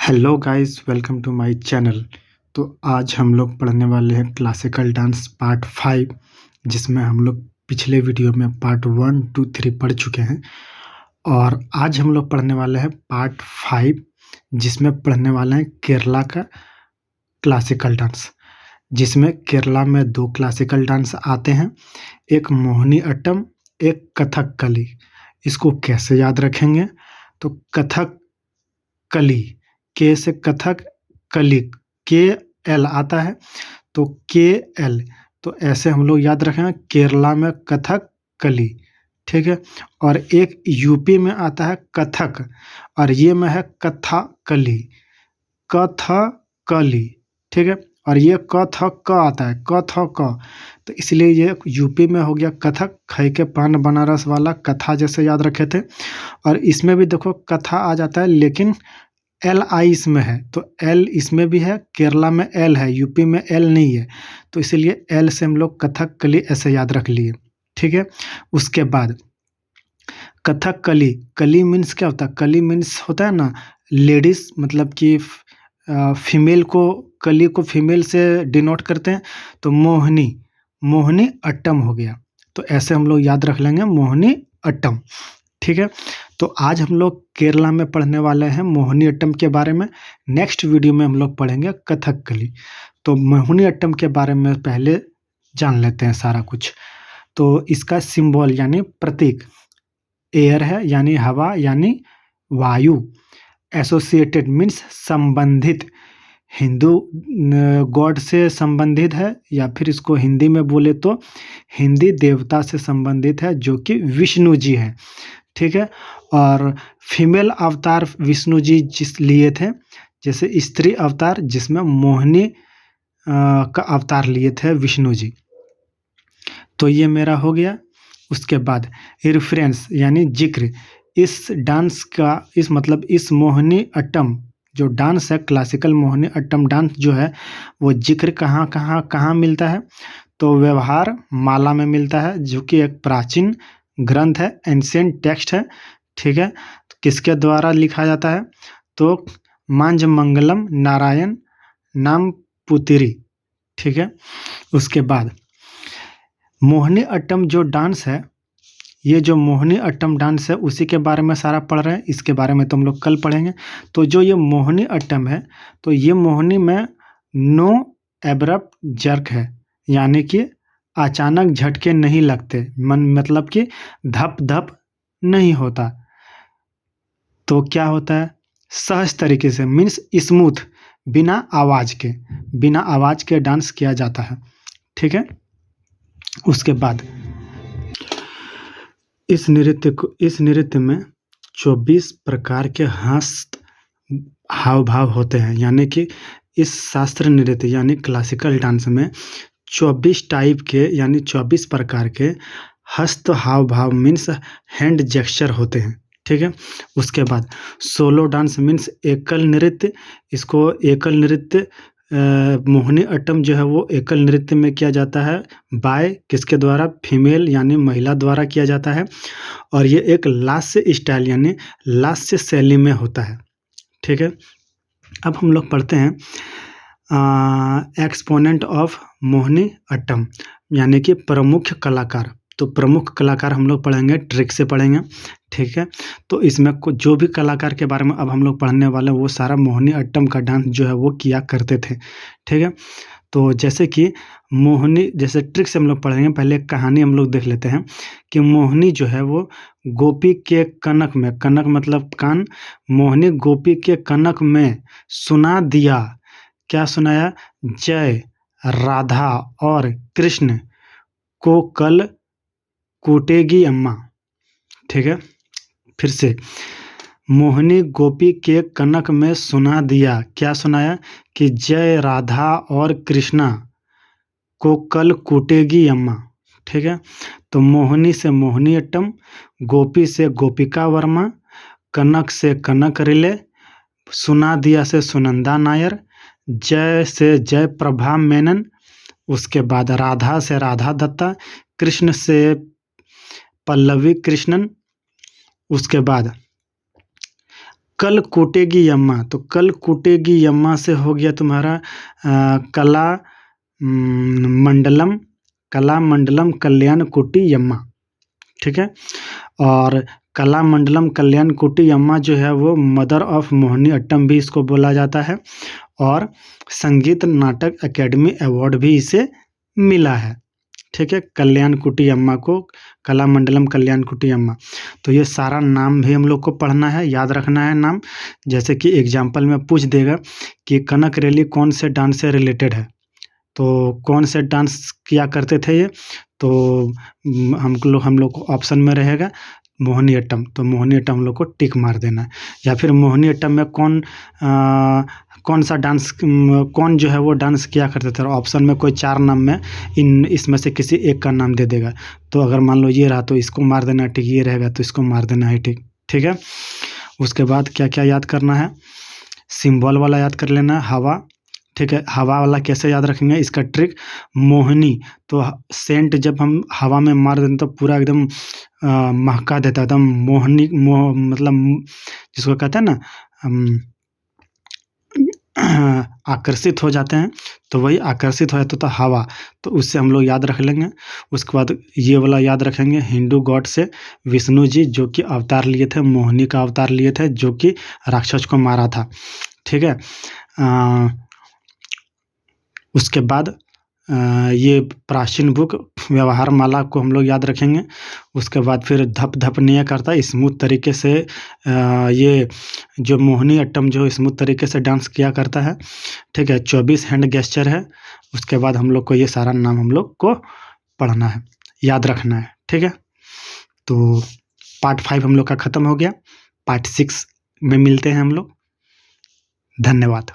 Hello guys, welcome to my channel. तो आज हम लोग पढ़ने वाले हैं क्लासिकल डांस पार्ट 5, जिसमें हम लोग पिछले वीडियो में पार्ट 1, 2, 3 पढ़ चुके हैं। और आज हम लोग पढ़ने वाले हैं पार्ट 5, जिसमें पढ़ने वाले हैं केरला का क्लासिकल डांस। जिसमें केरला में 2 क्लासिकल डांस आते हैं, एक मोहिनी अट्टम, एक कथकली। इसको कैसे याद रखेंगे? तो कथकली, के से कथक, कली, के एल आता है, तो के एल। तो ऐसे हम लोग याद रखेंगे, केरला में कथक कली, ठीक है। और एक यूपी में आता है कथक, और ये में है कथकली, कथकली, ठीक है। और ये कथक आता है, कथक। तो इसलिए ये यूपी में हो गया कथक, खै के पान बनारस वाला कथा जैसे याद रखे थे। और इसमें भी देखो कथा आ जाता है, लेकिन एल आई इसमें है, तो एल इसमें भी है, केरला में एल है, यूपी में एल नहीं है। तो इसीलिए एल से हम लोग कथकली ऐसे याद रख लिए, ठीक है। उसके बाद कथकली, कली मीन्स क्या होता है? कली मीन्स होता है ना लेडीज, मतलब कि फीमेल को, कली को फीमेल से डिनोट करते हैं। तो मोहिनी, मोहिनी अट्टम हो गया। तो ऐसे हम लोग याद रख लेंगे, मोहिनी अट्टम, ठीक है। तो आज हम लोग केरला में पढ़ने वाले हैं मोहिनी अट्टम के बारे में। नेक्स्ट वीडियो में हम लोग पढ़ेंगे कथकली। तो मोहिनी अट्टम के बारे में पहले जान लेते हैं सारा कुछ। तो इसका सिंबल यानी प्रतीक एयर है, यानी हवा, यानी वायु। एसोसिएटेड मीन्स संबंधित, हिंदू गॉड से संबंधित है, या फिर इसको हिंदी में बोले तो हिंदी देवता से संबंधित है, जो कि विष्णु जी हैं, ठीक है। और फीमेल अवतार विष्णु जी जिस लिए थे, जैसे स्त्री अवतार जिसमें मोहिनी का अवतार लिए थे विष्णु जी। तो ये मेरा हो गया। उसके बाद रेफरेंस यानी जिक्र, इस डांस का, इस मतलब इस मोहिनी अट्टम जो डांस है, क्लासिकल मोहिनी अट्टम डांस जो है, वो जिक्र कहाँ कहाँ कहाँ मिलता है? तो व्यवहार माला में मिलता है, जो कि एक प्राचीन ग्रंथ है, एंशिएंट टेक्स्ट है, ठीक है। तो किसके द्वारा लिखा जाता है? तो मांझमंगलम नारायण नाम पुतिरी, ठीक है। उसके बाद मोहिनी अट्टम जो डांस है, ये जो मोहिनी अट्टम डांस है, उसी के बारे में सारा पढ़ रहे हैं। इसके बारे में तो हम लोग कल पढ़ेंगे। तो जो ये मोहिनी अट्टम है, तो ये मोहिनी में नो एब्रप्ट जर्क है, यानी कि अचानक झटके नहीं लगते, मतलब कि धप धप नहीं होता। तो क्या होता है? सहज तरीके से, मीन्स स्मूथ, बिना आवाज के डांस किया जाता है, ठीक है। उसके बाद इस नृत्य में 24 प्रकार के हस्त हाव भाव होते हैं, यानी कि इस शास्त्र नृत्य यानी क्लासिकल डांस में 24 टाइप के, यानी 24 प्रकार के हस्त हाव भाव मीन्स हैंड जेस्चर होते हैं, ठीक है। उसके बाद सोलो डांस मीन्स एकल नृत्य। इसको एकल नृत्य, मोहिनी अट्टम जो है वो एकल नृत्य में किया जाता है, बाय किसके द्वारा? फीमेल यानी महिला द्वारा किया जाता है। और ये एक लास्य स्टाइल यानी लास्य शैली में होता है, ठीक है। अब हम लोग पढ़ते हैं एक्सपोनेंट ऑफ मोहिनी अट्टम, यानी कि प्रमुख कलाकार। तो प्रमुख कलाकार हम लोग पढ़ेंगे, ट्रिक से पढ़ेंगे, ठीक है। तो इसमें जो भी कलाकार के बारे में अब हम लोग पढ़ने वाले हैं, वो सारा मोहिनी अट्टम का डांस जो है वो किया करते थे, ठीक है। तो जैसे कि मोहिनी, जैसे ट्रिक से हम लोग पढ़ेंगे, पहले एक कहानी हम लोग देख लेते हैं कि मोहिनी जो है वो गोपी के कनक में, कनक मतलब कान, मोहिनी गोपी के कनक में सुना दिया, क्या सुनाया? जय राधा और कृष्ण को कल कूटेगी अम्मा, ठीक है। फिर से, मोहिनी गोपी के कनक में सुना दिया, क्या सुनाया? कि जय राधा और कृष्णा को कल कूटेगी अम्मा, ठीक है। तो मोहिनी से मोहिनी अट्टम, गोपी से गोपिका वर्मा, कनक से कनक रिले, सुना दिया से सुनंदा नायर, जय से जय प्रभा मेनन, उसके बाद राधा से राधा दत्ता, कृष्ण से पल्लवी कृष्णन, उसके बाद कल कूटेगी यम्मा, तो कल कूटेगी यम्मा से हो गया तुम्हारा कला मंडलम, कला मंडलम कल्याण कुटी यम्मा, ठीक है। और कला मंडलम कल्याण कुटी यम्मा जो है वो मदर ऑफ मोहिनी अट्टम भी इसको बोला जाता है, और संगीत नाटक अकेडमी अवार्ड भी इसे मिला है, ठीक है। कल्याण कुटी अम्मा को कला मंडलम कल्याण कुटी अम्मा। तो ये सारा नाम भी हम लोग को पढ़ना है, याद रखना है नाम। जैसे कि एग्जाम्पल में पूछ देगा कि कनक रैली कौन से डांस से रिलेटेड है, तो कौन से डांस किया करते थे ये, तो हम लोग को ऑप्शन में रहेगा मोहिनी अट्टम, तो मोहिनी अट्टम हम लोग को टिक मार देना है। या फिर मोहिनी अट्टम में कौन सा डांस, कौन जो है वो डांस किया करते थे, ऑप्शन में कोई 4 नाम में इसमें से किसी एक का नाम दे देगा। तो अगर मान लो ये रहा तो इसको मार देना है टिक, ये रहेगा तो इसको मार देना है टिक, ठीक है। उसके बाद क्या क्या याद करना है, सिंबल वाला याद कर लेना है, हवा, ठीक है। हवा वाला कैसे याद रखेंगे, इसका ट्रिक, मोहिनी, तो सेंट जब हम हवा में मार देते तो पूरा एकदम महका देता है, एकदम मोहनी मतलब जिसको कहते हैं ना आकर्षित हो जाते हैं, तो वही आकर्षित हो जाता था हवा, तो उससे हम लोग याद रख लेंगे। उसके बाद ये वाला याद रखेंगे, हिंदू गॉड से विष्णु जी जो कि अवतार लिए थे, मोहिनी का अवतार लिए थे, जो कि राक्षस को मारा था, ठीक है। उसके बाद ये प्राचीन बुक व्यवहार माला को हम लोग याद रखेंगे। उसके बाद फिर धप धप नहीं करता, स्मूथ तरीके से ये जो मोहिनी अट्टम जो स्मूथ तरीके से डांस किया करता है, ठीक है। 24 हैंड गेस्चर है। उसके बाद हम लोग को ये सारा नाम हम लोग को पढ़ना है, याद रखना है, ठीक है। तो पार्ट 5 हम लोग का ख़त्म हो गया, पार्ट 6 में मिलते हैं हम लोग। धन्यवाद।